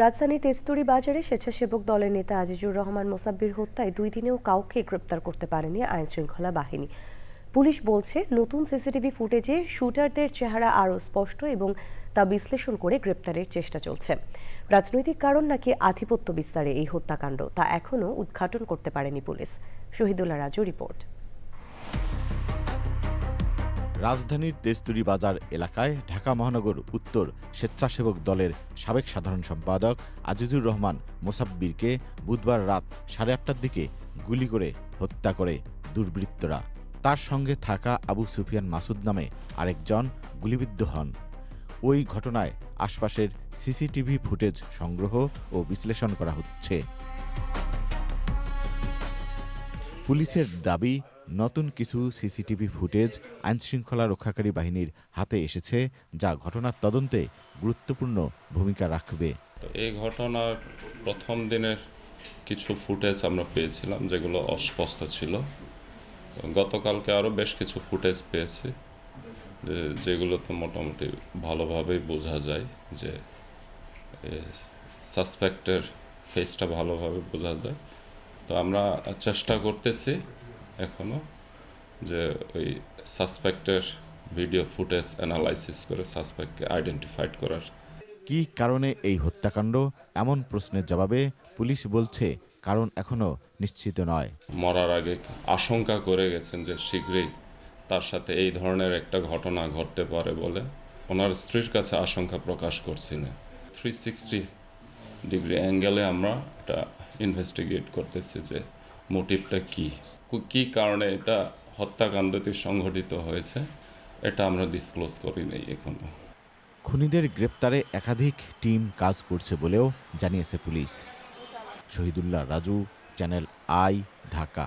রাজধানীর তেজতুরী বাজারে স্বেচ্ছাসেবক দলের নেতা আজিজুর রহমান মোসাব্বির হত্যায় 2 দিনেও কাউকে গ্রেপ্তার করতে পারেনি আইনশৃঙ্খলা বাহিনী। পুলিশ বলছে, নতুন সিসিটিভি ফুটেজে শুটারদের চেহারা আরও স্পষ্ট এবং তা বিশ্লেষণ করে গ্রেপ্তারের চেষ্টা চলছে। রাজনৈতিক কারণ নাকি আধিপত্য বিস্তারে এই হত্যাকাণ্ড, তা এখনও উদ্ঘাটন করতে পারেনি পুলিশ। শহীদুল্লাহ রাজু রিপোর্ট। রাজধানীর তেজতুরী বাজার এলাকায় ঢাকা মহানগর উত্তর স্বেচ্ছাসেবক দলের সাবেক সাধারণ সম্পাদক আজিজুর রহমান মোসাব্বিরকে বুধবার রাত 8:30টার দিকে গুলি করে হত্যা করে দুর্বৃত্তরা। তার সঙ্গে থাকা আবু সুফিয়ান মাসুদ নামে আরেকজন গুলিবিদ্ধ হন। ওই ঘটনায় আশপাশের সিসিটিভি ফুটেজ সংগ্রহ ও বিশ্লেষণ করা হচ্ছে। পুলিশের দাবি, নতুন কিছু সিসিটিভি ফুটেজ আইনশৃঙ্খলা রক্ষাকারী বাহিনীর হাতে এসেছে, যা ঘটনার তদন্তে গুরুত্বপূর্ণ ভূমিকা রাখবে। এই ঘটনার প্রথম দিনের কিছু ফুটেজ আমরা পেয়েছিলাম, যেগুলো অস্পষ্ট ছিল। গতকালকে আরও বেশ কিছু ফুটেজ পেয়েছি, যেগুলোতে মোটামুটি ভালোভাবেই বোঝা যায় যে সাসপেক্টের ফেসটা ভালোভাবে বোঝা যায়। তো আমরা চেষ্টা করতেছি এখনও যে ওই সাসপেক্টের ভিডিও ফুটেজ অ্যানালাইসিস করে সাসপেক্টকে আইডেন্টিফাইড করার। কী কারণে এই হত্যাকাণ্ড, এমন প্রশ্নের জবাবে পুলিশ বলছে, কারণ এখনও নিশ্চিত নয়। মরার আগে আশঙ্কা করে গেছেন যে শীঘ্রই তার সাথে এই ধরনের একটা ঘটনা ঘটতে পারে বলে ওনার স্ত্রীর কাছে আশঙ্কা প্রকাশ করছি না। 360 ডিগ্রি অ্যাঙ্গেলে আমরা এটা ইনভেস্টিগেট করতেছি যে মোটিভটা কী কারণে এটা হত্যাকাণ্ডটি সংঘটিত হয়েছে, এটা আমরা ডিসক্লোজ করি নাই এখনো। খুনিদের গ্রেপ্তারে একাধিক টিম কাজ করছে বলেও জানিয়েছে police. Shahidullah Raju, channel I, Dhaka.